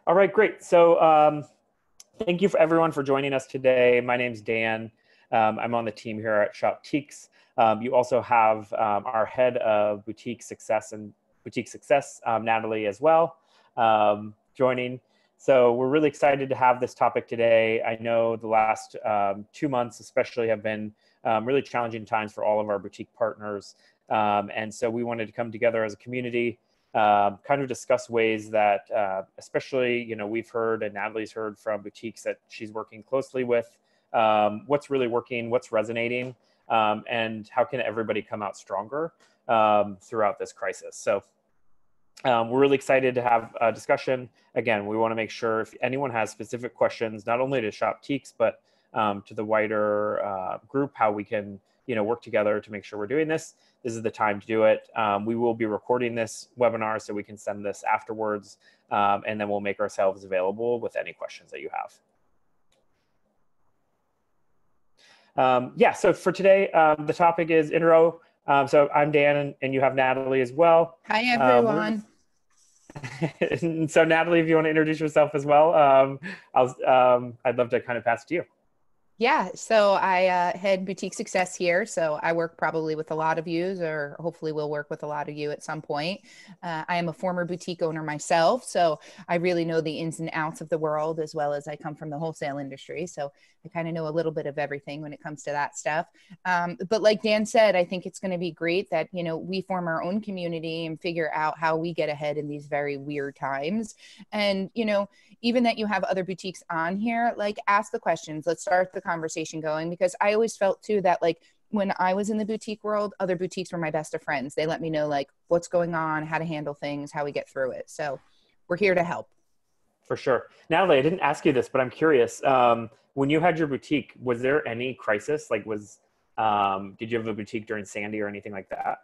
All right, great. So thank you for everyone for joining us today. My name's Dan. I'm on the team here at Shop Teaks. You also have our head of boutique success, Natalie, as well, joining. So we're really excited to have this topic today. I know the last 2 months especially have been really challenging times for all of our boutique partners. And so we wanted to come together as a community, kind of discuss ways that, especially, we've heard and Natalie's heard from boutiques that she's working closely with, what's really working, what's resonating, and how can everybody come out stronger throughout this crisis. So we're really excited to have a discussion. Again, we want to make sure if anyone has specific questions, not only to Shop Teaks, but to the wider group, how we can work together to make sure we're doing this. This is the time to do it. We will be recording this webinar so we can send this afterwards, and then we'll make ourselves available with any questions that you have. Yeah, so for today, the topic is intro. So I'm Dan, and you have Natalie as well. Hi, everyone. So Natalie, if you want to introduce yourself as well, I'd love to kind of pass it to you. Yeah, so I head boutique success here. So I work probably with a lot of you, or hopefully will work with a lot of you at some point. I am a former boutique owner myself, so I really know the ins and outs of the world, as well as I come from the wholesale industry. So I kind of know a little bit of everything when it comes to that stuff. But like Dan said, I think it's going to be great that, we form our own community and figure out how we get ahead in these very weird times. And, even that you have other boutiques on here, like ask the questions. Let's start the conversation going, because I always felt too that like when I was in the boutique world, other boutiques were my best of friends. They let me know like what's going on, how to handle things, how we get through it. So we're here to help. For sure. Natalie, I didn't ask you this, but I'm curious. When you had your boutique, was there any crisis? Like did you have a boutique during Sandy or anything like that?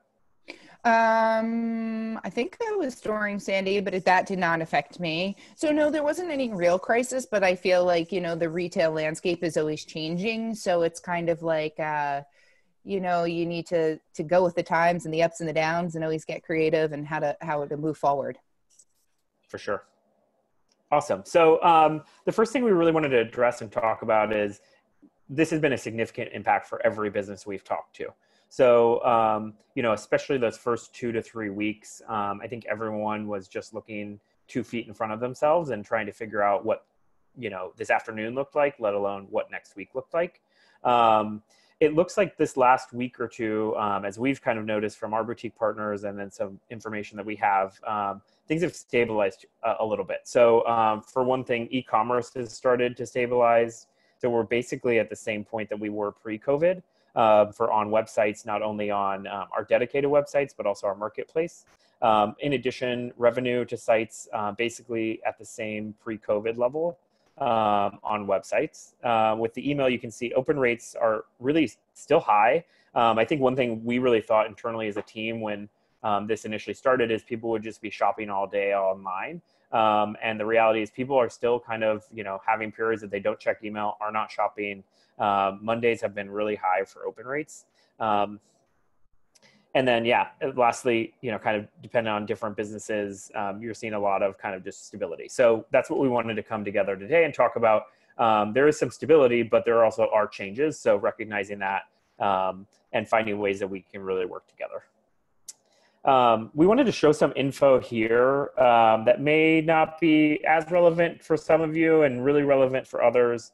I think that was during Sandy, but that did not affect me. So no, there wasn't any real crisis, but I feel like, the retail landscape is always changing. So it's kind of like, you need to go with the times and the ups and the downs and always get creative and how to move forward. For sure. Awesome. So the first thing we really wanted to address and talk about is this has been a significant impact for every business we've talked to. So, especially those first 2 to 3 weeks, I think everyone was just looking 2 feet in front of themselves and trying to figure out what, this afternoon looked like, let alone what next week looked like. It looks like this last week or two, as we've kind of noticed from our boutique partners and then some information that we have, things have stabilized a little bit. So for one thing, e-commerce has started to stabilize. So we're basically at the same point that we were pre-COVID. For on websites, not only on our dedicated websites, but also our marketplace. In addition, revenue to sites basically at the same pre-COVID level on websites. With the email, you can see open rates are really still high. I think one thing we really thought internally as a team when this initially started is people would just be shopping all day online. And the reality is people are still kind of, having periods that they don't check email, are not shopping. Mondays have been really high for open rates. And then, lastly, kind of depending on different businesses, you're seeing a lot of kind of just stability. So that's what we wanted to come together today and talk about. There is some stability, but there also are changes. So recognizing that and finding ways that we can really work together. We wanted to show some info here that may not be as relevant for some of you and really relevant for others.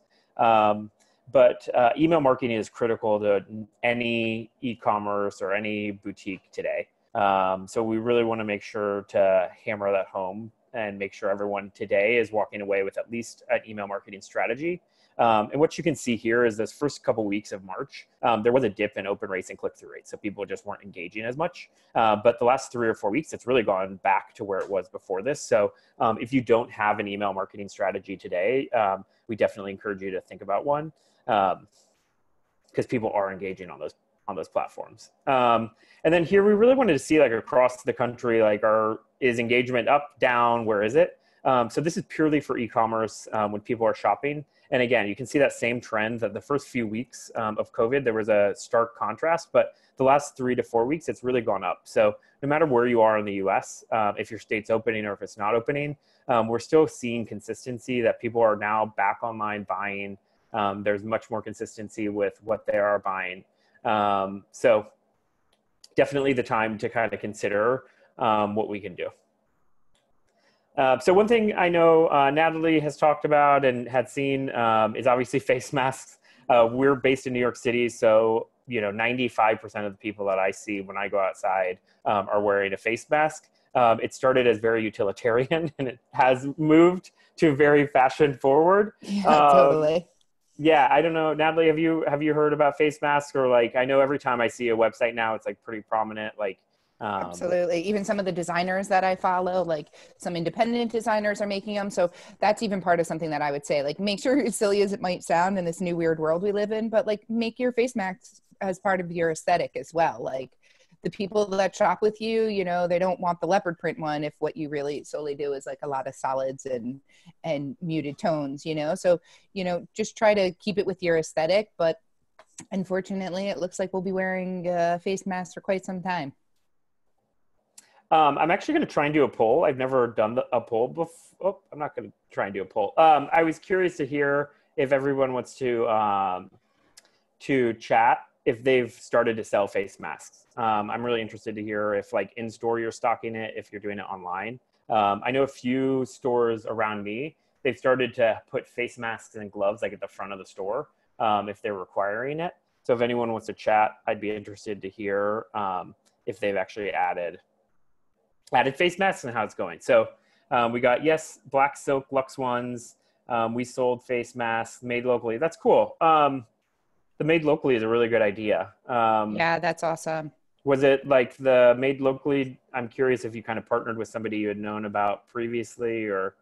But email marketing is critical to any e-commerce or any boutique today. So we really want to make sure to hammer that home and make sure everyone today is walking away with at least an email marketing strategy. And what you can see here is this first couple weeks of March, there was a dip in open rates and click-through rates. So people just weren't engaging as much. But the last 3 or 4 weeks, it's really gone back to where it was before this. So if you don't have an email marketing strategy today, we definitely encourage you to think about one. Because people are engaging on those platforms. And then here we really wanted to see like across the country, like is engagement up, down, where is it? So this is purely for e-commerce when people are shopping. And again, you can see that same trend that the first few weeks of COVID, there was a stark contrast, but the last 3 to 4 weeks, it's really gone up. So no matter where you are in the US, if your state's opening or if it's not opening, we're still seeing consistency that people are now back online buying. There's much more consistency with what they are buying. So definitely the time to kind of consider what we can do. So one thing I know Natalie has talked about and had seen is obviously face masks. We're based in New York City, so 95% of the people that I see when I go outside are wearing a face mask. It started as very utilitarian, and it has moved to very fashion forward. Yeah, totally. Yeah, I don't know, Natalie, have you heard about face masks? Or like, I know every time I see a website now, it's like pretty prominent. Like, absolutely. Even some of the designers that I follow, like some independent designers are making them. So that's even part of something that I would say, like, make sure, as silly as it might sound in this new weird world we live in, but like make your face masks as part of your aesthetic as well. Like the people that shop with you, they don't want the leopard print one if what you really solely do is like a lot of solids and muted tones, so, just try to keep it with your aesthetic. But unfortunately, it looks like we'll be wearing face masks for quite some time. I'm actually going to try and do a poll. I've never done a poll before. Oh, I'm not going to try and do a poll. I was curious to hear if everyone wants to chat if they've started to sell face masks. I'm really interested to hear if like in store you're stocking it, if you're doing it online. I know a few stores around me, they've started to put face masks and gloves like at the front of the store if they're requiring it. So if anyone wants to chat, I'd be interested to hear if they've actually added face masks and how it's going. So we got, yes, black silk luxe ones. We sold face masks made locally. That's cool. The made locally is a really good idea. Yeah, that's awesome. Was it like the made locally? I'm curious if you kind of partnered with somebody you had known about previously or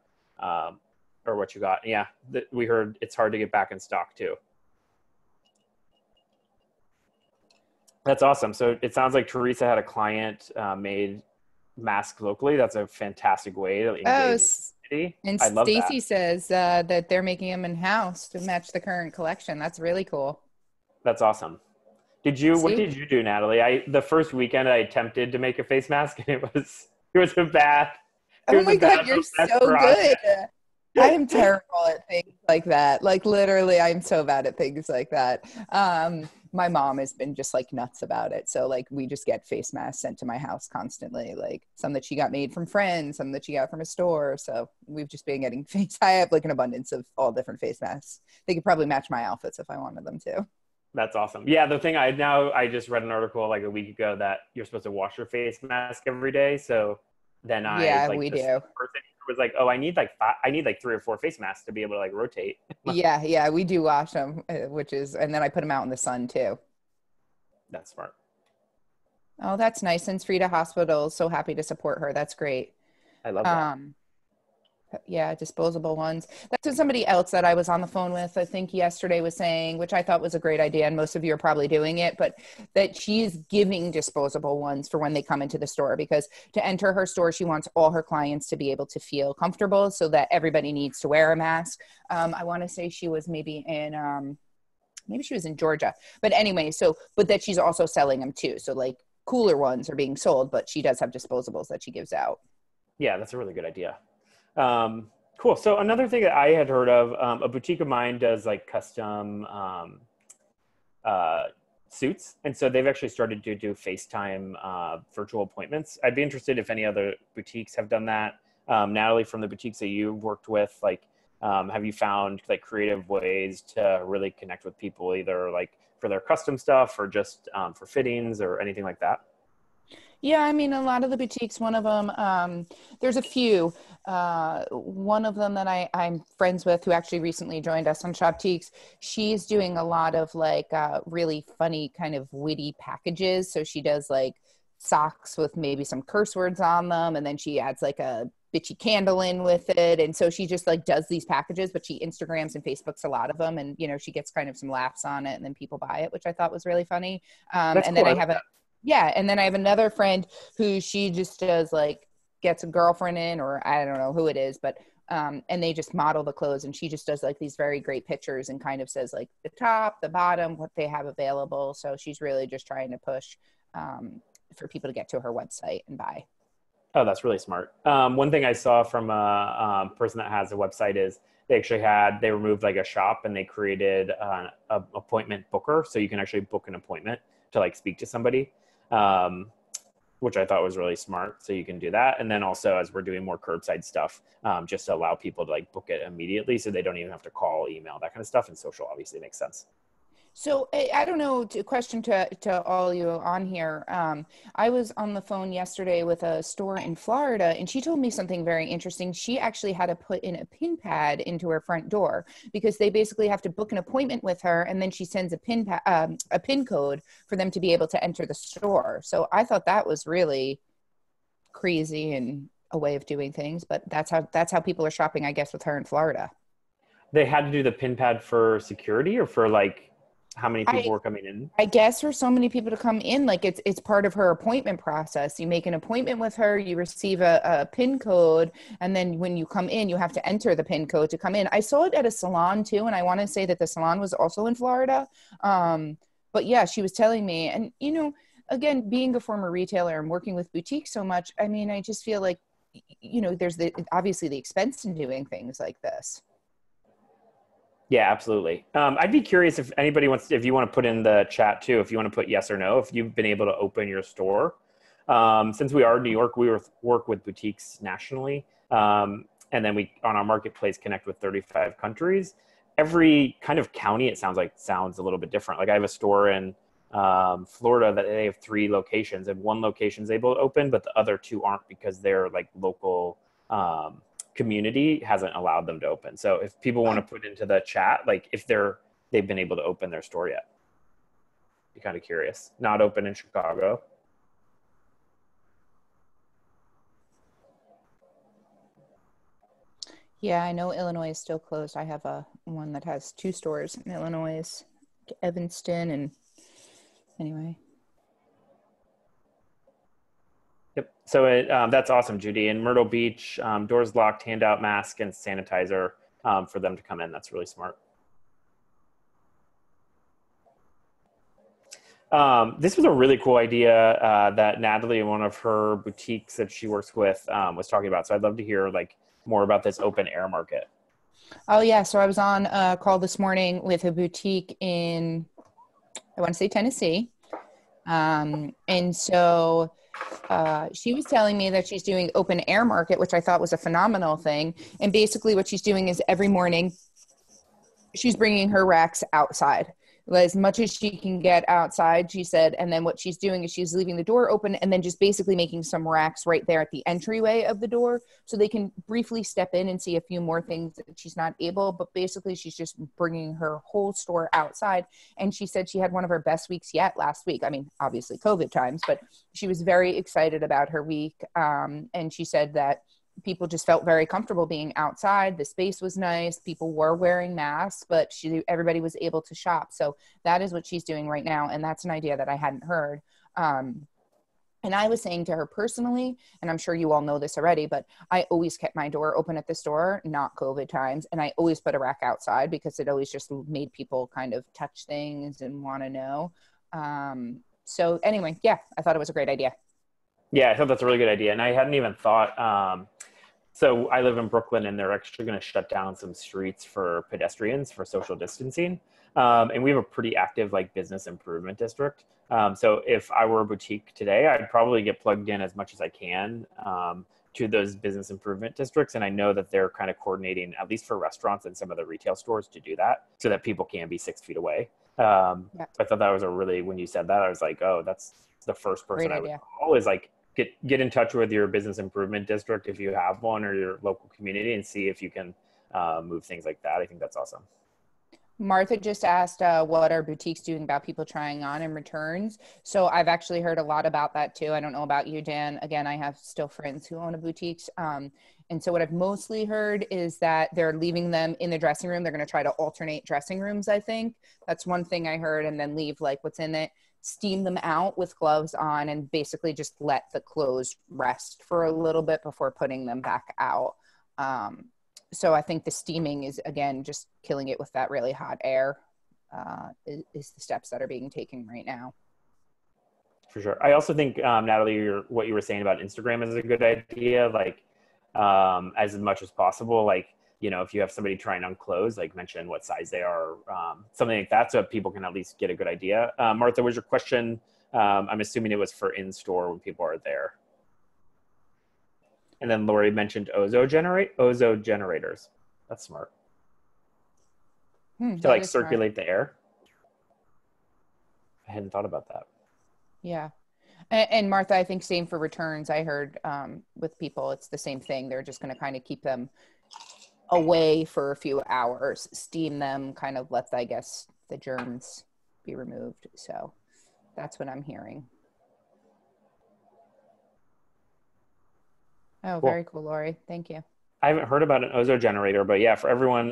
what you got. Yeah, we heard it's hard to get back in stock too. That's awesome. So it sounds like Teresa had a client made mask locally. That's a fantastic way to engage the community. And I love Stacy that. says that they're making them in-house to match the current collection. That's really cool. That's awesome. What did you do, Natalie? The first weekend I attempted to make a face mask and it was a bad. Oh my God, you're so good. I am terrible at things like that. Like literally, I'm so bad at things like that. My mom has been just like nuts about it. So like we just get face masks sent to my house constantly, like some that she got made from friends, some that she got from a store. So we've just been getting I have like an abundance of all different face masks. They could probably match my outfits if I wanted them to. That's awesome. Yeah, the thing I just read an article like a week ago that you're supposed to wash your face mask every day. So then we do. Was like, oh, I need like 3 or 4 face masks to be able to like rotate. Yeah, we do wash them, and then I put them out in the sun too. That's smart. Oh, that's nice. Since Frida Hospital is so happy to support her. That's great. I love that. Yeah, disposable ones. That's what somebody else that I was on the phone with, I think yesterday, was saying, which I thought was a great idea, and most of you are probably doing it, but that she's giving disposable ones for when they come into the store, because to enter her store, she wants all her clients to be able to feel comfortable so that everybody needs to wear a mask. I want to say she was maybe in Georgia. But anyway, but that she's also selling them too. So like cooler ones are being sold, but she does have disposables that she gives out. Yeah, that's a really good idea. Cool. So another thing that I had heard of, a boutique of mine does like custom suits. And so they've actually started to do FaceTime virtual appointments. I'd be interested if any other boutiques have done that. Natalie, from the boutiques that you've worked with, like, have you found like creative ways to really connect with people, either like for their custom stuff or just for fittings or anything like that? Yeah, I mean, a lot of the boutiques, one of them, there's a few. One of them that I'm friends with, who actually recently joined us on Shopteeks, she's doing a lot of like really funny kind of witty packages. So she does like socks with maybe some curse words on them, and then she adds like a bitchy candle in with it. And so she just like does these packages, but she Instagrams and Facebooks a lot of them, and she gets kind of some laughs on it, and then people buy it, which I thought was really funny. That's and cool. then and then I have another friend who she just does like gets a girlfriend in, or I don't know who it is, but and they just model the clothes, and she just does like these very great pictures and kind of says like the top, the bottom, what they have available. So she's really just trying to push for people to get to her website and buy. Oh, that's really smart. One thing I saw from a person that has a website is they removed like a shop and they created an appointment booker. So you can actually book an appointment to like speak to somebody, which I thought was really smart. So you can do that. And then also as we're doing more curbside stuff, just to allow people to like book it immediately so they don't even have to call, email, that kind of stuff. And social obviously makes sense. So I don't know, question to all you on here. I was on the phone yesterday with a store in Florida, and she told me something very interesting. She actually had to put in a pin pad into her front door because they basically have to book an appointment with her, and then she sends a pin code for them to be able to enter the store. So I thought that was really crazy and a way of doing things, but that's how people are shopping, I guess, with her in Florida. They had to do the pin pad for security or for like how many people were coming in? I guess for so many people to come in, like it's part of her appointment process. You make an appointment with her, you receive a PIN code, and then when you come in, you have to enter the PIN code to come in. I saw it at a salon too, and I want to say that the salon was also in Florida. But yeah, she was telling me, and again, being a former retailer and working with boutiques so much, I mean, I just feel like, there's obviously the expense in doing things like this. Yeah, absolutely. I'd be curious if anybody if you want to put in the chat too, if you want to put yes or no, if you've been able to open your store. Since we are in New York, we work with boutiques nationally. And then we, on our marketplace, connect with 35 countries. Every kind of county, it sounds a little bit different. Like I have a store in Florida that they have 3 locations, and one location's able to open, but the other 2 aren't because they're like local community hasn't allowed them to open. So if people want to put into the chat, like if they've been able to open their store yet, be kind of curious. Not open in Chicago. Yeah, I know Illinois is still closed. I have one that has 2 stores in Illinois, Evanston, and anyway. Yep. So that's awesome, Judy. In Myrtle Beach, doors locked, hand out mask and sanitizer for them to come in. That's really smart. This was a really cool idea that Natalie, in one of her boutiques that she works with, was talking about. So I'd love to hear like more about this open air market. Oh yeah. So I was on a call this morning with a boutique in, I want to say Tennessee. And so she was telling me that she's doing open air market, which I thought was a phenomenal thing. And basically what she's doing is every morning she's bringing her racks outside as much as she can get outside, she said. And then what she's doing is she's leaving the door open and then just basically making some racks right there at the entryway of the door so they can briefly step in and see a few more things that she's not able. But basically she's just bringing her whole store outside. And she said she had one of her best weeks yet last week. I mean, obviously COVID times, but she was very excited about her week. And she said that people just felt very comfortable being outside. The space was nice. People were wearing masks, but everybody was able to shop. So that is what she's doing right now. And that's an idea that I hadn't heard. And I was saying to her personally, and I'm sure you all know this already, but I always kept my door open at the store, not COVID times. And I always put a rack outside because it always just made people kind of touch things and want to know. So anyway, yeah, I thought it was a great idea. Yeah, I thought that's a really good idea. And I hadn't even thought, so I live in Brooklyn and they're actually going to shut down some streets for pedestrians for social distancing. And we have a pretty active like business improvement district. So if I were a boutique today, I'd probably get plugged in as much as I can to those business improvement districts. And I know that they're kind of coordinating, at least for restaurants and some of the retail stores, to do that so that people can be 6 feet away. Yeah. So I thought that was when you said that, I was like, oh, that's the first person I would call is like, get in touch with your business improvement district if you have one or your local community and see if you can move things like that. I think that's awesome. Martha just asked what are boutiques doing about people trying on and returns. So I've actually heard a lot about that too. I don't know about you, Dan. Again, I have still friends who own a boutiques. And so what I've mostly heard is that they're leaving them in the dressing room. They're going to try to alternate dressing rooms, I think. That's one thing I heard. And then leave like what's in it, steam them out with gloves on, and basically just let the clothes rest for a little bit before putting them back out. So I think the steaming is, again, just killing it with that really hot air, is the steps that are being taken right now. For sure. I also think, Natalie, what you were saying about Instagram is a good idea. Like, as much as possible, like, if you have somebody trying on clothes, like mention what size they are, something like that, so people can at least get a good idea. Martha, was your question? I'm assuming it was for in-store when people are there. And then Lori mentioned ozo generators. That's smart. To like circulate the air. I hadn't thought about that. Yeah. And Martha, I think same for returns. I heard with people, it's the same thing. They're just going to kind of keep them away for a few hours, steam them, kind of let, I guess, the germs be removed. So that's what I'm hearing. Oh, cool. Very cool, Lori. Thank you. I haven't heard about an ozo generator, but yeah, for everyone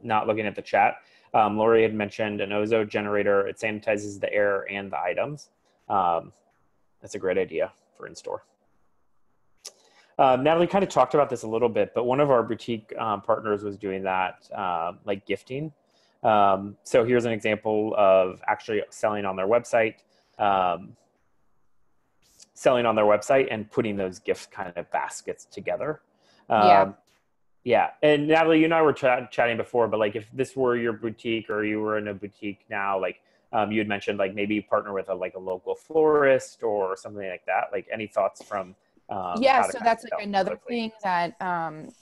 not looking at the chat, Lori had mentioned an ozo generator. It sanitizes the air and the items. That's a great idea for in-store. Natalie kind of talked about this a little bit, but one of our boutique partners was doing that, like gifting. So here's an example of actually selling on their website, and putting those gift kind of baskets together. Yeah. And Natalie, you and I were chatting before, but like if this were your boutique or you were in a boutique now, like you had mentioned, like maybe partner with a local florist or something like that. Like any thoughts from so that's like another thing that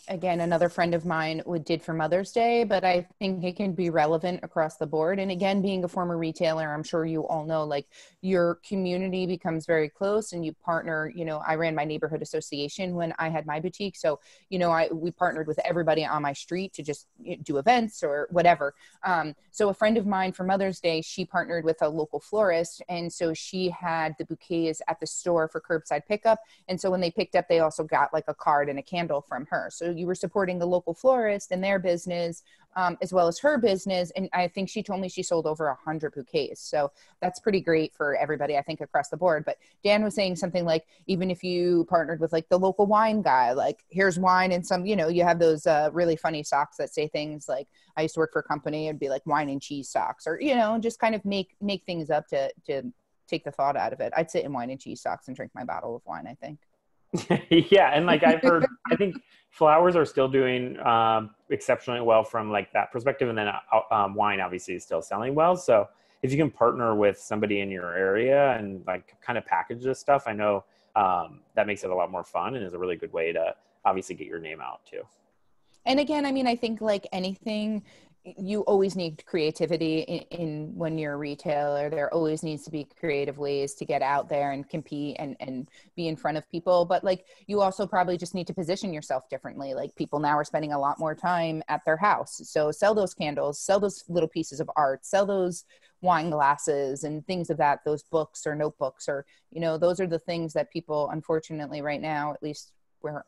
again, another friend of mine did for Mother's Day, but I think it can be relevant across the board. And again, being a former retailer, I'm sure you all know, like your community becomes very close and you partner. I ran my neighborhood association when I had my boutique, so we partnered with everybody on my street to just do events or whatever. So a friend of mine for Mother's Day, she partnered with a local florist, and so she had the bouquets at the store for curbside pickup. And so when they picked up, they also got like a card and a candle from her. So you were supporting the local florist and their business, as well as her business. And I think she told me she sold over 100 bouquets. So that's pretty great for everybody, I think, across the board. But Dan was saying something like, even if you partnered with like the local wine guy, like here's wine and some, you have those really funny socks that say things like, I used to work for a company, it'd be like wine and cheese socks, or, just kind of make things up to take the thought out of it. I'd sit in wine and cheese socks and drink my bottle of wine, I think. Yeah. And like I've heard, I think flowers are still doing exceptionally well from like that perspective. And then wine obviously is still selling well. So if you can partner with somebody in your area and like kind of package this stuff, I know that makes it a lot more fun and is a really good way to obviously get your name out too. And again, I mean, I think like anything, you always need creativity in when you're a retailer. There always needs to be creative ways to get out there and compete and be in front of people. But like, you also probably just need to position yourself differently. Like people now are spending a lot more time at their house. So sell those candles, sell those little pieces of art, sell those wine glasses and things of that, those books or notebooks, or, those are the things that people, unfortunately right now, at least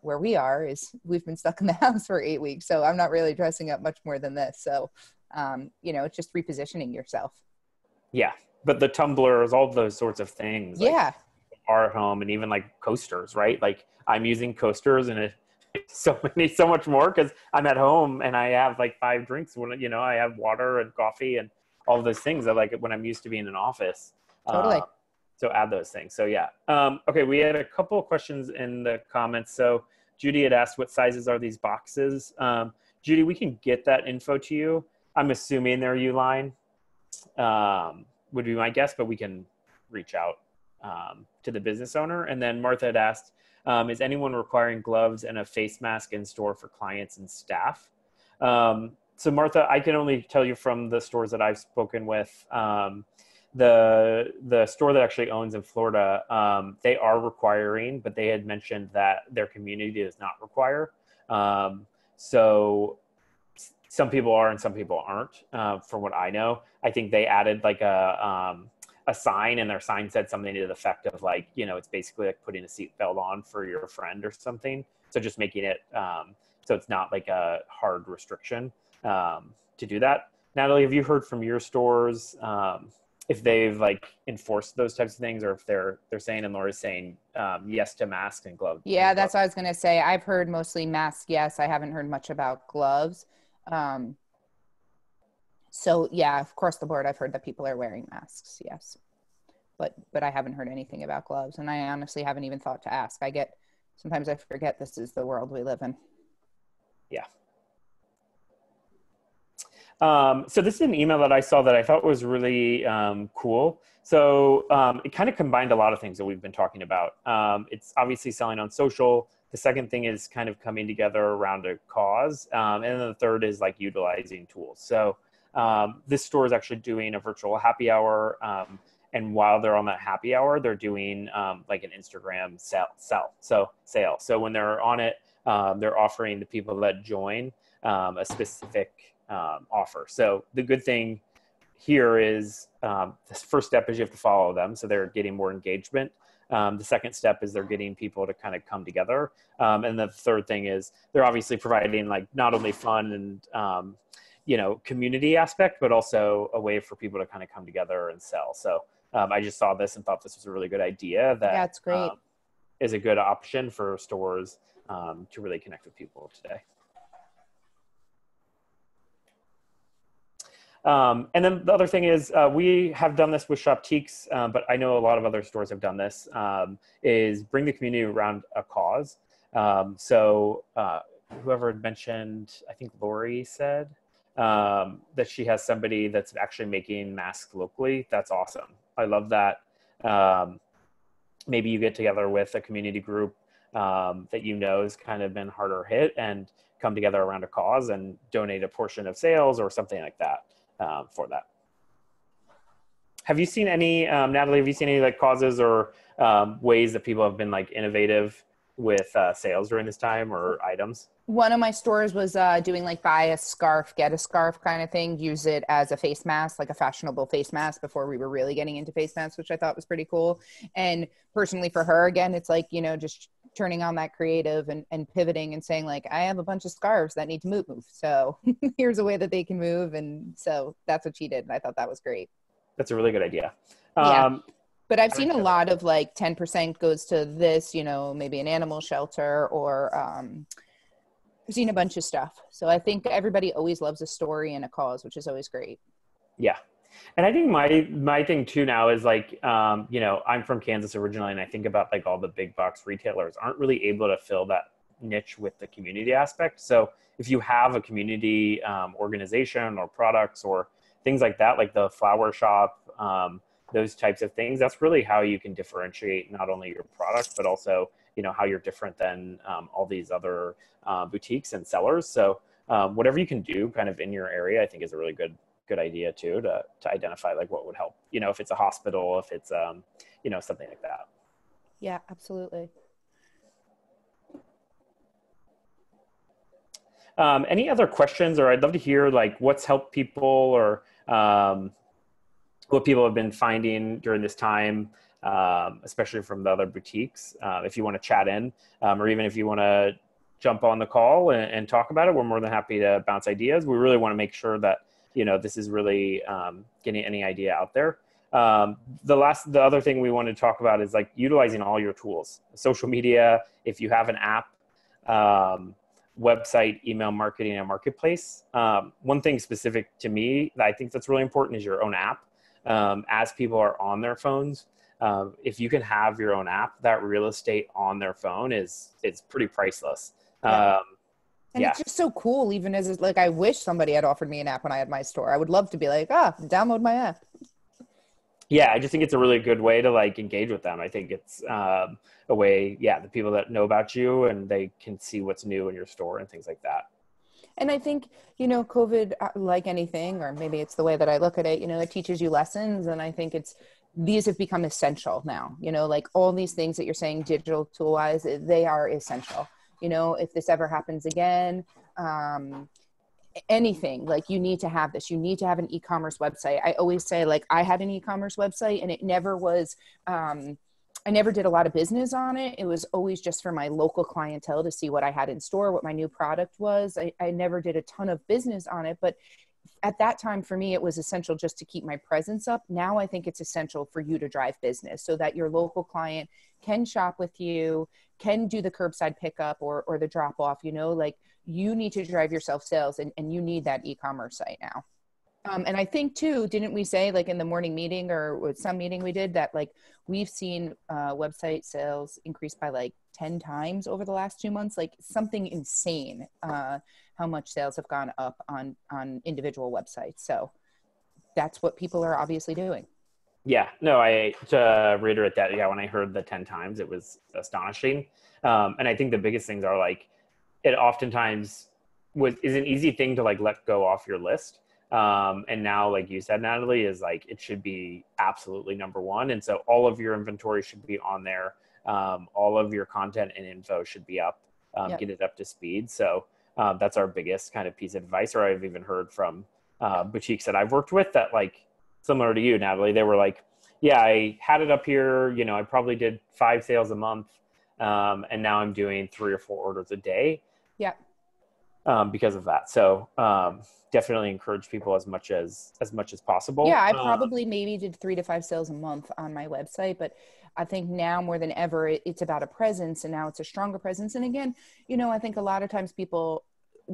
where we are, is we've been stuck in the house for 8 weeks. So I'm not really dressing up much more than this. So, it's just repositioning yourself. Yeah. But the tumblers, all those sorts of things, yeah, like, are at home, and even like coasters, right? Like I'm using coasters and so much more because I'm at home and I have like 5 drinks when, I have water and coffee and all of those things that like when I'm used to being in an office. Totally. So add those things. So yeah. Okay. We had a couple of questions in the comments. So Judy had asked, what sizes are these boxes? Judy, we can get that info to you. I'm assuming they're Uline, would be my guess, but we can reach out to the business owner. And then Martha had asked, is anyone requiring gloves and a face mask in store for clients and staff? So Martha, I can only tell you from the stores that I've spoken with, the store that actually owns in Florida, they are requiring, but they had mentioned that their community does not require. So some people are and some people aren't, from what I know. I think they added like a sign, and their sign said something to the effect of like, it's basically like putting a seatbelt on for your friend or something. So just making it so it's not like a hard restriction to do that. Natalie, have you heard from your stores if they've like enforced those types of things, or if they're saying, and Laura's saying yes to masks and gloves. Yeah, that's what I was going to say. I've heard mostly masks. Yes. I haven't heard much about gloves. Um, so yeah, across the board, I've heard that people are wearing masks. Yes. But I haven't heard anything about gloves, and I honestly haven't even thought to ask. Sometimes I forget this is the world we live in. Yeah. So this is an email that I saw that I thought was really cool. So it kind of combined a lot of things that we've been talking about. It's obviously selling on social. The second thing is kind of coming together around a cause. And then the third is like utilizing tools. So this store is actually doing a virtual happy hour. And while they're on that happy hour, they're doing like an Instagram sale. So when they're on it, they're offering the people that join a specific offer. So the good thing here is the first step is you have to follow them. So they're getting more engagement. The second step is they're getting people to kind of come together. And the third thing is they're obviously providing like not only fun and, community aspect, but also a way for people to kind of come together and sell. So I just saw this and thought this was a really good idea that it's great. Is a good option for stores to really connect with people today. And then the other thing is we have done this with Shoptiques, but I know a lot of other stores have done this, is bring the community around a cause. So whoever had mentioned, I think Lori said that she has somebody that's actually making masks locally. That's awesome. I love that. Maybe you get together with a community group that has kind of been harder hit and come together around a cause and donate a portion of sales or something like that. For that. Have you seen any, Natalie, have you seen any like causes or ways that people have been like innovative with sales during this time or items? One of my stores was doing like buy a scarf, get a scarf kind of thing, use it as a face mask, like a fashionable face mask before we were really getting into face masks, which I thought was pretty cool. And personally for her, again, it's like, just turning on that creative and pivoting and saying like, I have a bunch of scarves that need to move. So here's a way that they can move. And so that's what she did. And I thought that was great. That's a really good idea. Yeah. But I've seen a lot of like 10% goes to this, maybe an animal shelter or I've seen a bunch of stuff. So I think everybody always loves a story and a cause, which is always great. Yeah. And I think my thing too now is like, I'm from Kansas originally, and I think about like all the big box retailers aren't really able to fill that niche with the community aspect. So if you have a community organization or products or things like that, like the flower shop, those types of things, that's really how you can differentiate not only your product, but also, how you're different than all these other boutiques and sellers. So whatever you can do kind of in your area, I think is a really good idea too, to identify like what would help, if it's a hospital, if it's, something like that. Yeah, absolutely. Any other questions, or I'd love to hear like what's helped people or what people have been finding during this time, especially from the other boutiques. If you want to chat in, or even if you want to jump on the call and talk about it, we're more than happy to bounce ideas. We really want to make sure that, this is really getting any idea out there. The other thing we want to talk about is like utilizing all your tools, social media. If you have an app, website, email marketing, and marketplace. One thing specific to me that I think that's really important is your own app. As people are on their phones, if you can have your own app, that real estate on their phone it's pretty priceless. Yeah. And it's just so cool, even as like, I wish somebody had offered me an app when I had my store. I would love to be like, download my app. Yeah, I just think it's a really good way to like engage with them. I think it's a way, the people that know about you and they can see what's new in your store and things like that. And I think, COVID, like anything, or maybe it's the way that I look at it, it teaches you lessons. And I think these have become essential now, like all these things that you're saying digital tool wise, they are essential. If this ever happens again, anything, like you need to have this, you need to have an e-commerce website. I always say like I had an e-commerce website and it never was, I never did a lot of business on it. It was always just for my local clientele to see what I had in store, what my new product was. I never did a ton of business on it, but at that time for me, it was essential just to keep my presence up. Now I think it's essential for you to drive business so that your local client can shop with you, can do the curbside pickup or the drop off, you know, like you need to drive yourself sales and you need that e-commerce site now. And I think too, didn't we say like in the morning meeting or with some meeting we did that like we've seen website sales increase by like 10 times over the last 2 months, like something insane, how much sales have gone up on individual websites. So that's what people are obviously doing. Yeah, no, to reiterate that, yeah, when I heard the 10 times, it was astonishing. And I think the biggest things are like, it oftentimes is an easy thing to like let go off your list. And now, like you said, Natalie, is like, it should be absolutely number one. And so all of your inventory should be on there. All of your content and info should be up, Yep. Get it up to speed. So that's our biggest kind of piece of advice, or I've even heard from boutiques that I've worked with that like, similar to you, Natalie, they were like, yeah, I had it up here, you know, I probably did 5 sales a month. And now I'm doing 3 or 4 orders a day. Yeah. Because of that. So definitely encourage people as much as possible. Yeah, I probably maybe did 3 to 5 sales a month on my website, but I think now more than ever, it's about a presence, and now it's a stronger presence. And again, you know, I think a lot of times people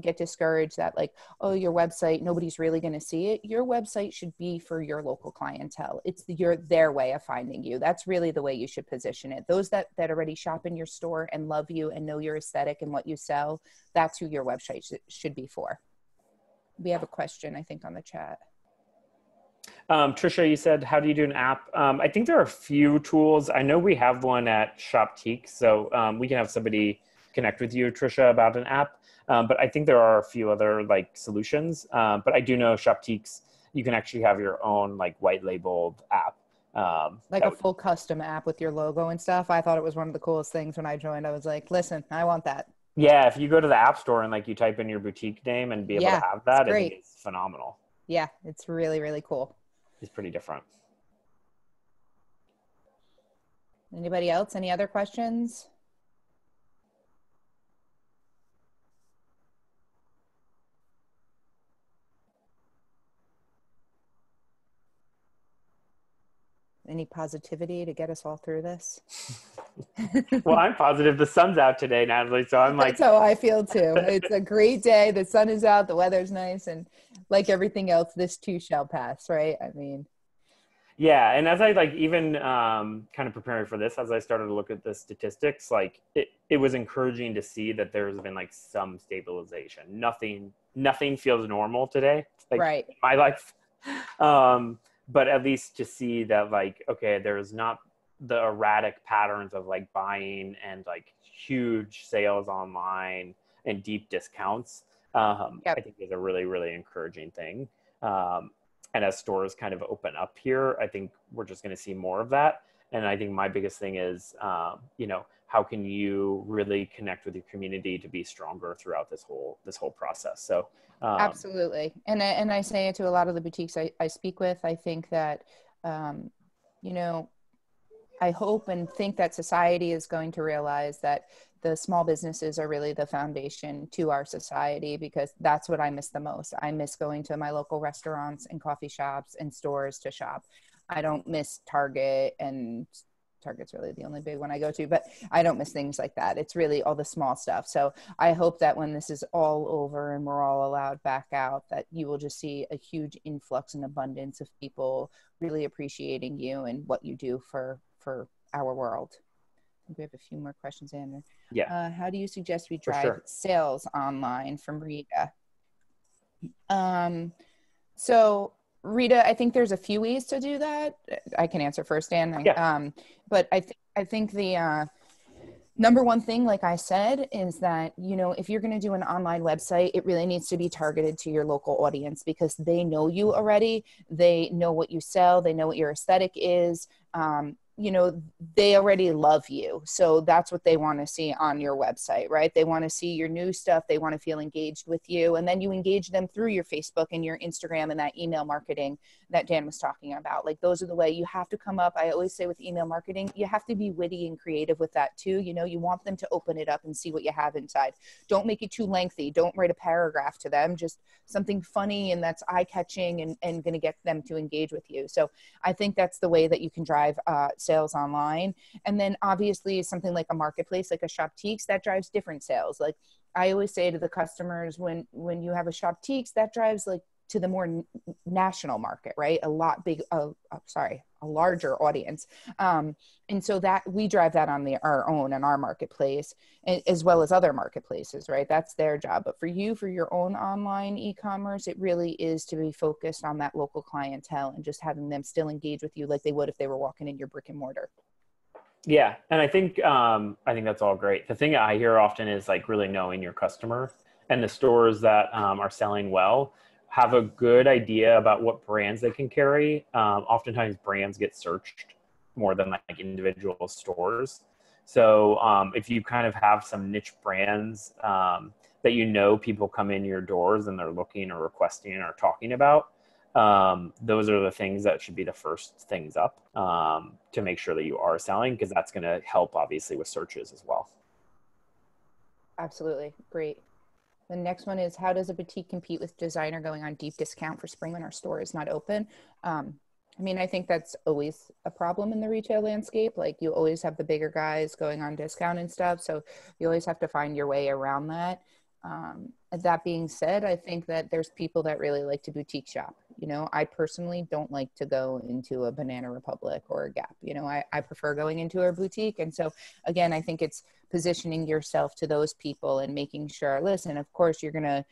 get discouraged that like, oh, your website, nobody's really going to see it. Your website should be for your local clientele. It's their way of finding you. That's really the way you should position it. Those that already shop in your store and love you and know your aesthetic and what you sell, that's who your website should be for. We have a question, I think, on the chat. Trisha, you said, how do you do an app? I think there are a few tools. I know we have one at Shoptique, so we can have somebody connect with you, Trisha, about an app. But I think there are a few other like solutions. But I do know Shoptiques, you can actually have your own like white labeled app. Like a full custom app with your logo and stuff. I thought it was one of the coolest things when I joined. I was like, listen, I want that. Yeah, if you go to the App Store and like you type in your boutique name and be able to have that, I think it's phenomenal. Yeah, it's really, really cool. It's pretty different. Anybody else? Any other questions? Any positivity to get us all through this? Well, I'm positive the sun's out today, Natalie. So I'm like, that's how I feel too. It's a great day. The sun is out, the weather's nice. And like everything else, this too shall pass, right? I mean, yeah. And as I like even kind of preparing for this, as I started to look at the statistics, like it was encouraging to see that there's been like some stabilization. Nothing feels normal today. Like right. In my life. But at least to see that like, okay, there's not the erratic patterns of like buying and like huge sales online and deep discounts, I think is a really, really encouraging thing. And as stores kind of open up here, I think we're just going to see more of that. And I think my biggest thing is, you know, how can you really connect with your community to be stronger throughout this whole process? So absolutely. And I say it to a lot of the boutiques I speak with. I think that, you know, I hope and think that society is going to realize that the small businesses are really the foundation to our society, because that's what I miss the most. I miss going to my local restaurants and coffee shops and stores to shop. I don't miss Target, and Target's really the only big one I go to, but I don't miss things like that. It's really all the small stuff. So I hope that when this is all over and we're all allowed back out, that you will just see a huge influx and abundance of people really appreciating you and what you do for our world. I think we have a few more questions, Andrew. Yeah. How do you suggest we drive sales online, from Rita? So Rita, I think there's a few ways to do that. I can answer first, Dan. Yeah. But I think the number one thing, like I said, is that, you know, if you're going to do an online website, it really needs to be targeted to your local audience, because they know you already. They know what you sell. They know what your aesthetic is. you know, they already love you. So that's what they want to see on your website, right? They want to see your new stuff. They want to feel engaged with you. And then you engage them through your Facebook and your Instagram and that email marketing that Dan was talking about. Like those are the way you have to come up. I always say with email marketing, you have to be witty and creative with that too. You know, you want them to open it up and see what you have inside. Don't make it too lengthy. Don't write a paragraph to them, just something funny and that's eye catching and going to get them to engage with you. So I think that's the way that you can drive sales online. And then obviously something like a marketplace, like a Shoptiques, that drives different sales. Like I always say to the customers, when you have a Shoptiques, that drives like to the more national market, right? A larger audience. And so that we drive that on our own and our marketplace, as well as other marketplaces, right? That's their job. But for you, for your own online e-commerce, it really is to be focused on that local clientele and just having them still engage with you like they would if they were walking in your brick and mortar. Yeah. And I think that's all great. The thing I hear often is like really knowing your customer, and the stores that are selling well have a good idea about what brands they can carry. Oftentimes brands get searched more than like individual stores. So if you kind of have some niche brands that you know people come in your doors and they're looking or requesting or talking about, those are the things that should be the first things up to make sure that you are selling, because that's going to help obviously with searches as well. Absolutely. Great. The next one is, how does a boutique compete with designer going on deep discount for spring when our store is not open? I mean, I think that's always a problem in the retail landscape. Like you always have the bigger guys going on discount and stuff. So you always have to find your way around that. That being said, I think that there's people that really like to boutique shop. You know, I personally don't like to go into a Banana Republic or a Gap. You know, I prefer going into a boutique. And so again, I think it's positioning yourself to those people and making sure, listen, of course you're going to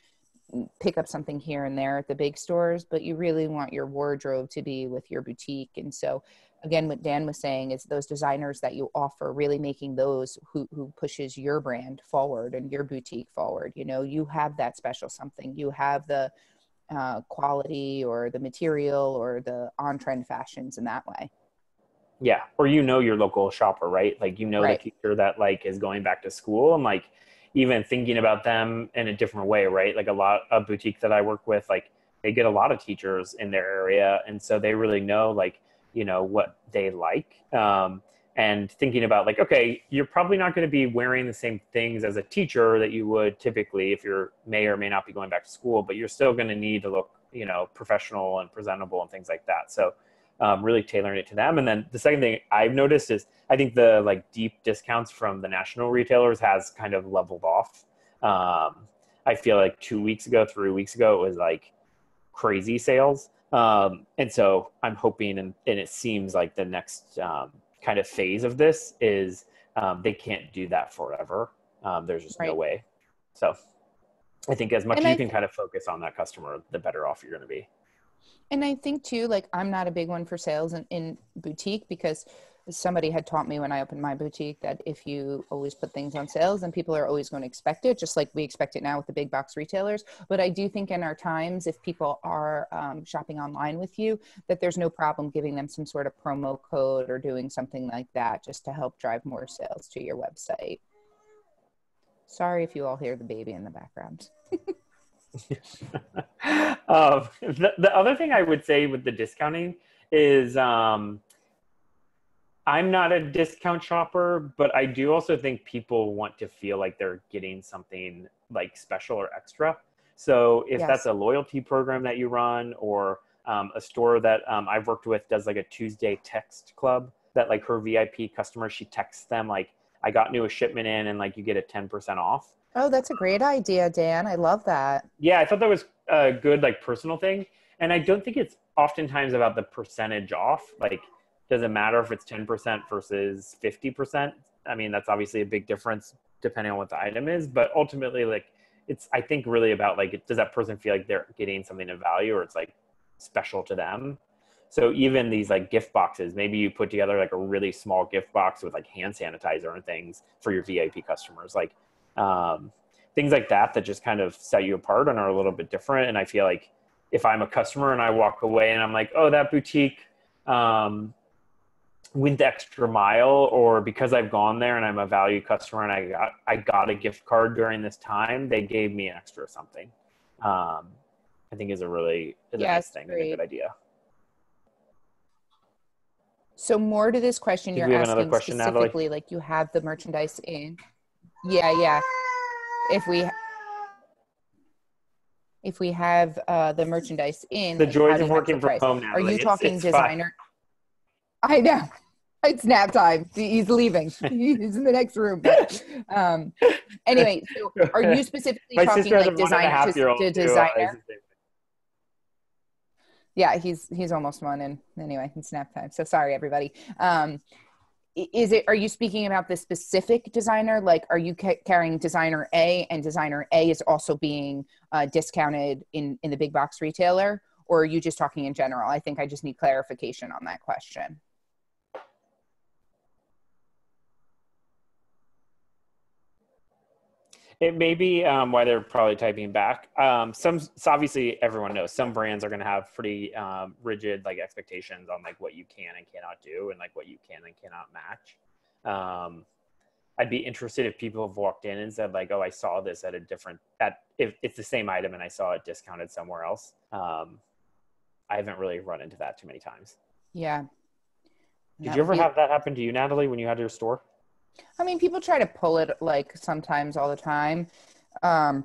pick up something here and there at the big stores, but you really want your wardrobe to be with your boutique. And so again, what Dan was saying is those designers that you offer, really making those who pushes your brand forward and your boutique forward. You know, you have that special something, you have the quality or the material or the on-trend fashions in that way. Yeah. Or, you know, your local shopper, right? Like, you know, Right. the teacher that like is going back to school, and like even thinking about them in a different way, right? Like a lot of boutiques that I work with, like they get a lot of teachers in their area. And so they really know like, you know, what they like. And thinking about like, okay, you're probably not going to be wearing the same things as a teacher that you would typically if you're may or may not be going back to school, but you're still going to need to look, you know, professional and presentable and things like that. So really tailoring it to them. And then the second thing I've noticed is I think the like deep discounts from the national retailers has kind of leveled off. I feel like 2 weeks ago, 3 weeks ago, it was like crazy sales. And so I'm hoping, and it seems like the next kind of phase of this is they can't do that forever. There's just no way. So I think as much as you can kind of focus on that customer, the better off you're going to be. And I think too, like I'm not a big one for sales in boutique, because somebody had taught me when I opened my boutique that if you always put things on sales, then people are always going to expect it, just like we expect it now with the big box retailers. But I do think in our times, if people are shopping online with you, that there's no problem giving them some sort of promo code or doing something like that just to help drive more sales to your website. Sorry if you all hear the baby in the background. The other thing I would say with the discounting is I'm not a discount shopper, but I do also think people want to feel like they're getting something like special or extra. So if that's a loyalty program that you run, or a store that I've worked with does like a Tuesday text club that like her VIP customers, she texts them like, I got new a shipment in and like you get a 10% off. Oh, that's a great idea, Dan. I love that. Yeah, I thought that was a good like personal thing. And I don't think it's oftentimes about the percentage off. Like, does it matter if it's 10% versus 50%? I mean, that's obviously a big difference depending on what the item is. But ultimately, like, it's, I think, really about like, does that person feel like they're getting something of value, or it's like special to them? So even these like gift boxes, maybe you put together like a really small gift box with like hand sanitizer and things for your VIP customers. Like, things like that just kind of set you apart and are a little bit different. And I feel like if I'm a customer and I walk away and I'm like, oh, that boutique went the extra mile, or because I've gone there and I'm a value customer and I got a gift card during this time, they gave me extra something. I think is a nice Yes, thing and a good great. idea. So more to this question, Did you're we have another asking question, Natalie? specifically, like you have the merchandise in. Yeah, yeah. If we have the merchandise in, The like how joys do of you have the working from price? home, Are Natalie. you talking It's fun. designer? I know. It's nap time. He's leaving. He's in the next room. But anyway, so are you specifically My sister talking has a like one and a designer half year old to too. designer? Yeah, he's almost one, and anyway, it's nap time. So sorry, everybody. Are you speaking about the specific designer? Like, are you carrying designer A, and designer A is also being discounted in the big box retailer, or are you just talking in general? I think I just need clarification on that question. It may be why they're probably typing back. So obviously everyone knows some brands are going to have pretty rigid like expectations on like what you can and cannot do and like what you can and cannot match. I'd be interested if people have walked in and said like, oh, I saw this at a different, if it's the same item and I saw it discounted somewhere else. I haven't really run into that too many times. Yeah. Did you ever have that happen to you, Natalie, when you had your store? I mean, people try to pull it like sometimes all the time. But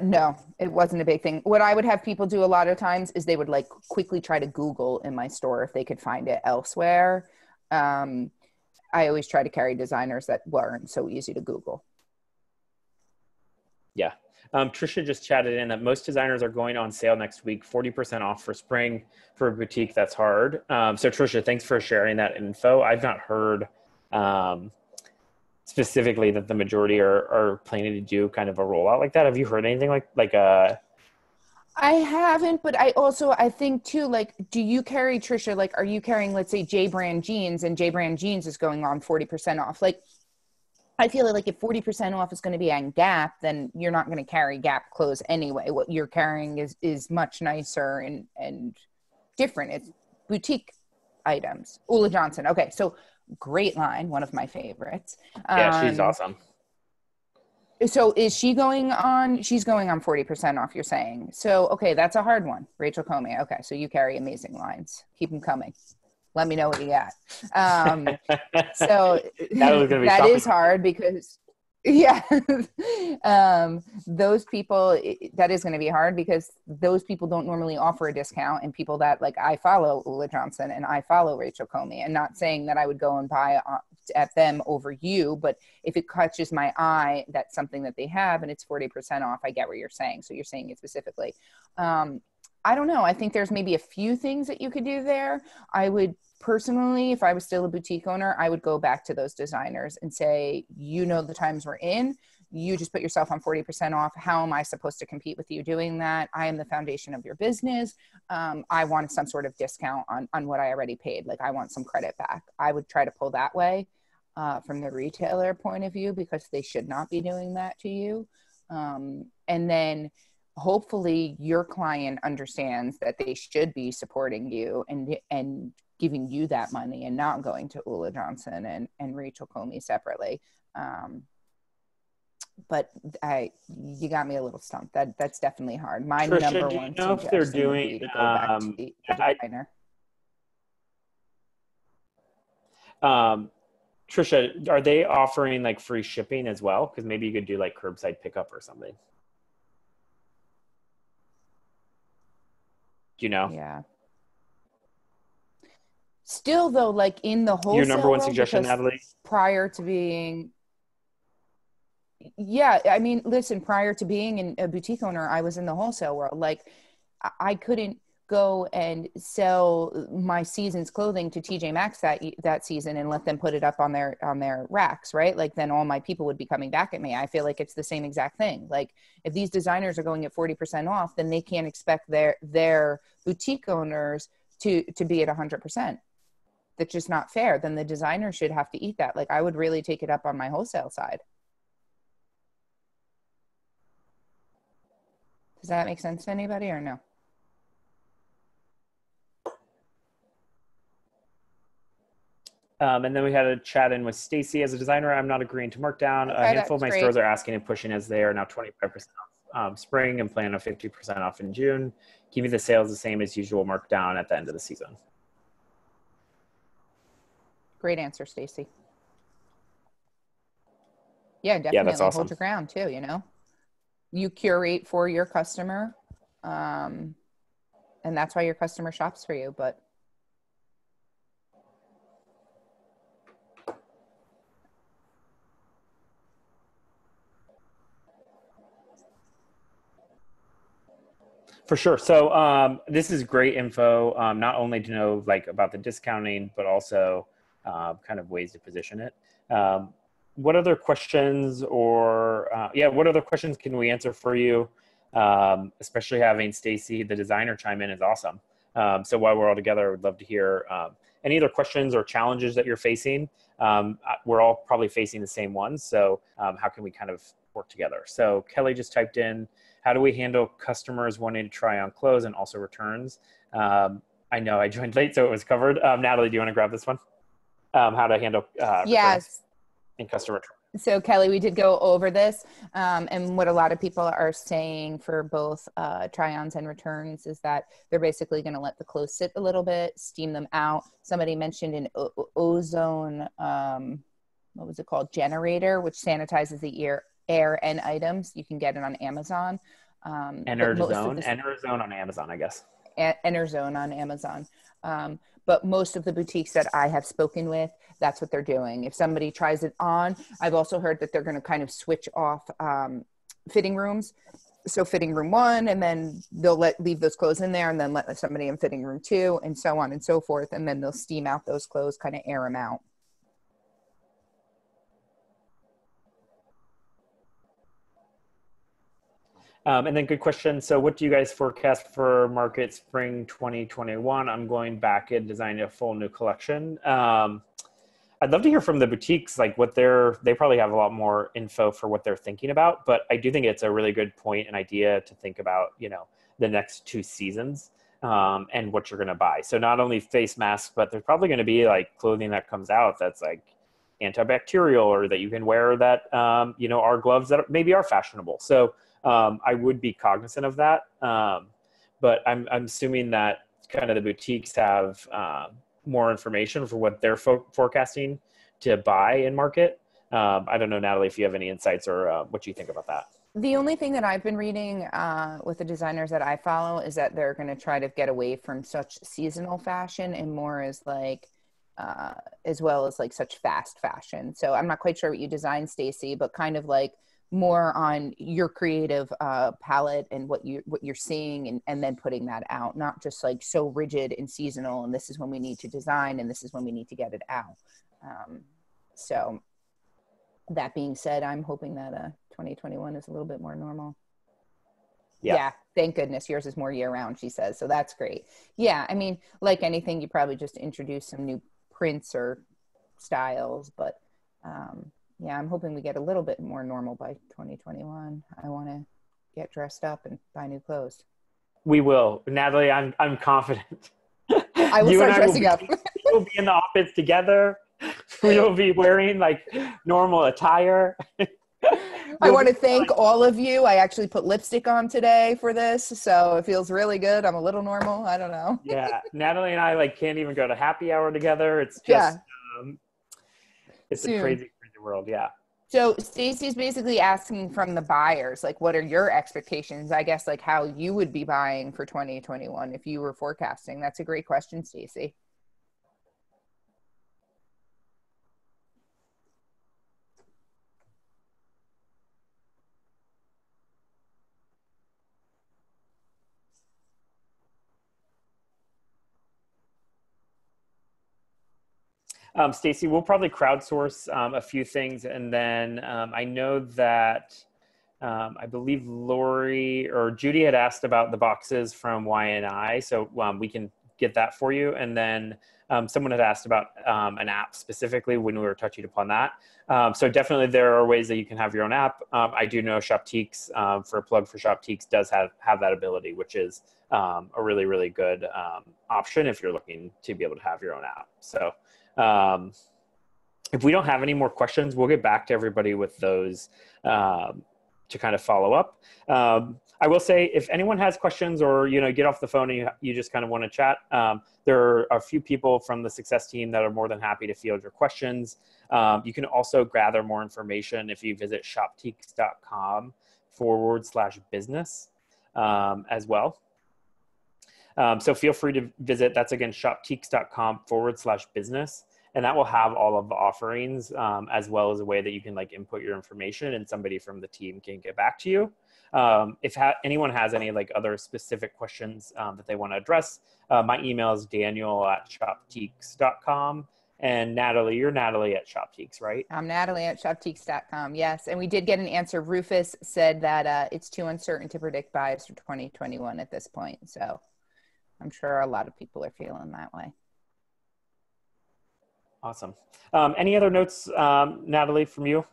no, it wasn't a big thing. What I would have people do a lot of times is they would like quickly try to Google in my store if they could find it elsewhere. I always try to carry designers that weren't so easy to Google. Yeah. Trisha just chatted in that most designers are going on sale next week, 40% off for spring. For a boutique, that's hard. So Trisha, thanks for sharing that info. I've not heard specifically that the majority are planning to do kind of a rollout like that. Have you heard anything like I haven't, but I think too, like, do you carry, Trisha, like, are you carrying, let's say, J brand jeans, and J brand jeans is going on 40% off? Like, I feel like if 40% off is going to be on Gap, then you're not going to carry Gap clothes anyway. What you're carrying is much nicer and different. It's boutique items. Ula Johnson. Okay, so great line, one of my favorites. Yeah, she's awesome. So is she going on? She's going on 40% off, you're saying. So, okay, that's a hard one. Rachel Comey. Okay, so you carry amazing lines. Keep them coming. Let me know what you got. So that is hard because, yeah, those people, that is going to be hard because those people don't normally offer a discount, and people that like, I follow Ula Johnson and I follow Rachel Comey, and not saying that I would go and buy at them over you, but if it catches my eye, that's something that they have and it's 40% off. I get what you're saying. So you're saying it specifically. I don't know. I think there's maybe a few things that you could do there. I would personally, if I was still a boutique owner, I would go back to those designers and say, you know, the times we're in, you just put yourself on 40% off. How am I supposed to compete with you doing that? I am the foundation of your business. I want some sort of discount on what I already paid. Like, I want some credit back. I would try to pull that way from the retailer point of view, because they should not be doing that to you. And then hopefully your client understands that they should be supporting you and giving you that money and not going to Ula Johnson and Rachel Comey separately. But you got me a little stumped. That's definitely hard. My Trisha, number do you one know if they're suggestion would doing be to go back to the designer. Trisha, are they offering like free shipping as well? Because maybe you could do like curbside pickup or something. Do you know? Yeah. Still though, like in the wholesale Your number one world, suggestion, Natalie? prior to being, yeah, I mean, listen, prior to being a boutique owner, I was in the wholesale world. Like, I couldn't go and sell my season's clothing to TJ Maxx that season and let them put it up on their racks, right? Like, then all my people would be coming back at me. I feel like it's the same exact thing. Like, if these designers are going at 40% off, then they can't expect their boutique owners to be at 100%. That's just not fair. Then the designer should have to eat that. Like, I would really take it up on my wholesale side. Does that make sense to anybody or no? And then we had a chat in with Stacy. As a designer, I'm not agreeing to markdown. A Okay, handful of that's my great. stores are asking and pushing as they are now 25% off spring and plan on 50% off in June. Keeping the sales the same as usual, markdown at the end of the season. Great answer, Stacy. Yeah, definitely. Yeah, that's awesome. Hold your ground too, you know. You curate for your customer. And that's why your customer shops for you. But For sure. So this is great info, not only to know like about the discounting, but also kind of ways to position it. What other questions or what other questions can we answer for you? Especially having Stacy, the designer, chime in is awesome. So while we're all together, I would love to hear any other questions or challenges that you're facing. We're all probably facing the same ones. So how can we kind of work together? So Kelly just typed in, how do we handle customers wanting to try on clothes and also returns? I know I joined late, so it was covered. Natalie, do you want to grab this one? How to handle returns and customer returns? So Kelly, we did go over this, and what a lot of people are saying for both try-ons and returns is that they're basically going to let the clothes sit a little bit, steam them out. Somebody mentioned an ozone, what was it called, generator, which sanitizes the air and items. You can get it on Amazon. Enerzone on Amazon, I guess. Enerzone on Amazon. But most of the boutiques that I have spoken with, that's what they're doing. If somebody tries it on, I've also heard that they're going to kind of switch off fitting rooms. So fitting room 1, and then they'll leave those clothes in there, and then let somebody in fitting room 2, and so on and so forth. And then they'll steam out those clothes, kind of air them out. And then good question. So what do you guys forecast for market spring 2021? I'm going back and designing a full new collection. I'd love to hear from the boutiques, like what they probably have a lot more info for what they're thinking about, but I do think it's a really good point and idea to think about, you know, the next 2 seasons and what you're going to buy. So not only face masks, but there's probably going to be like clothing that comes out that's like antibacterial, or that you can wear that, you know, are gloves that maybe are fashionable. So I would be cognizant of that. But I'm assuming that kind of the boutiques have more information for what they're forecasting to buy in market. I don't know, Natalie, if you have any insights or what you think about that. The only thing that I've been reading with the designers that I follow is that they're going to try to get away from such seasonal fashion and more as like, as well as like such fast fashion. So I'm not quite sure what you designed, Stacy, but kind of like more on your creative palette and what you're seeing, and then putting that out, not just like so rigid and seasonal, and this is when we need to design and this is when we need to get it out. So that being said, I'm hoping that 2021 is a little bit more normal. Yeah, thank goodness yours is more year round, she says, so that's great. Yeah, I mean, like anything, you probably just introduce some new prints or styles, but yeah, I'm hoping we get a little bit more normal by 2021. I want to get dressed up and buy new clothes. We will. Natalie, I'm confident. I will start dressing up. We'll be in the office together. We will be wearing like normal attire. I want to thank all of you. I actually put lipstick on today for this, so it feels really good. I'm a little normal. I don't know. Yeah, Natalie and I like can't even go to happy hour together. It's just, it's a crazy world. Yeah. So Stacy's basically asking from the buyers, like, what are your expectations? I guess like how you would be buying for 2021 if you were forecasting. That's a great question, Stacy. Stacy, we'll probably crowdsource a few things, and then I know that I believe Lori or Judy had asked about the boxes from YNI, so we can get that for you. And then someone had asked about an app specifically when we were touching upon that. So definitely there are ways that you can have your own app. I do know Shoptiques, for a plug for Shoptiques, does have that ability, which is a really, really good option if you're looking to be able to have your own app. So if we don't have any more questions, we'll get back to everybody with those to kind of follow up. I will say, if anyone has questions or, get off the phone and you just kind of want to chat, there are a few people from the success team that are more than happy to field your questions. You can also gather more information if you visit shoptiques.com/business as well. So feel free to visit. That's again, shoptiques.com/business. And that will have all of the offerings, as well as a way that you can input your information and somebody from the team can get back to you. If anyone has any other specific questions that they want to address, my email is daniel@shoptiques.com. And Natalie, you're Natalie at Shoptiques, right? I'm Natalie at shoptiques.com. Yes. And we did get an answer. Rufus said that it's too uncertain to predict buys for 2021 at this point. So I'm sure a lot of people are feeling that way. Awesome. Any other notes, Natalie, from you?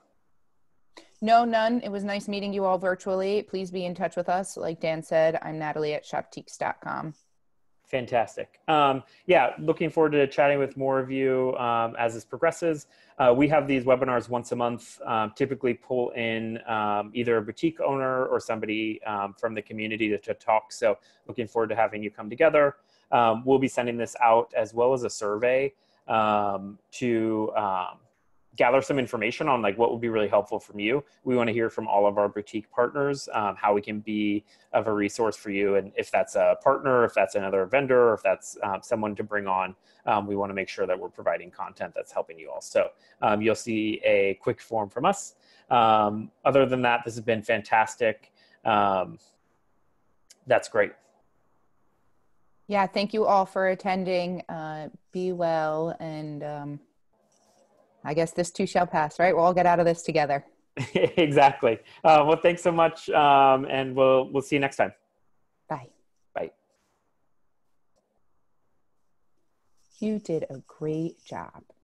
No, none. It was nice meeting you all virtually. Please be in touch with us. Like Dan said, I'm Natalie at shoptiques.com. Fantastic. Yeah, looking forward to chatting with more of you as this progresses. We have these webinars once a month, typically pull in either a boutique owner or somebody from the community to talk. So looking forward to having you come together. We'll be sending this out as well as a survey to gather some information on what would be really helpful from you. We want to hear from all of our boutique partners, how we can be of a resource for you. And if that's a partner, if that's another vendor, or if that's someone to bring on, we want to make sure that we're providing content that's helping you all. So you'll see a quick form from us. Other than that, this has been fantastic. That's great. Yeah, thank you all for attending. Be well, and I guess this too shall pass, right? We'll all get out of this together. Exactly. Well, thanks so much, and we'll see you next time. Bye. Bye. You did a great job.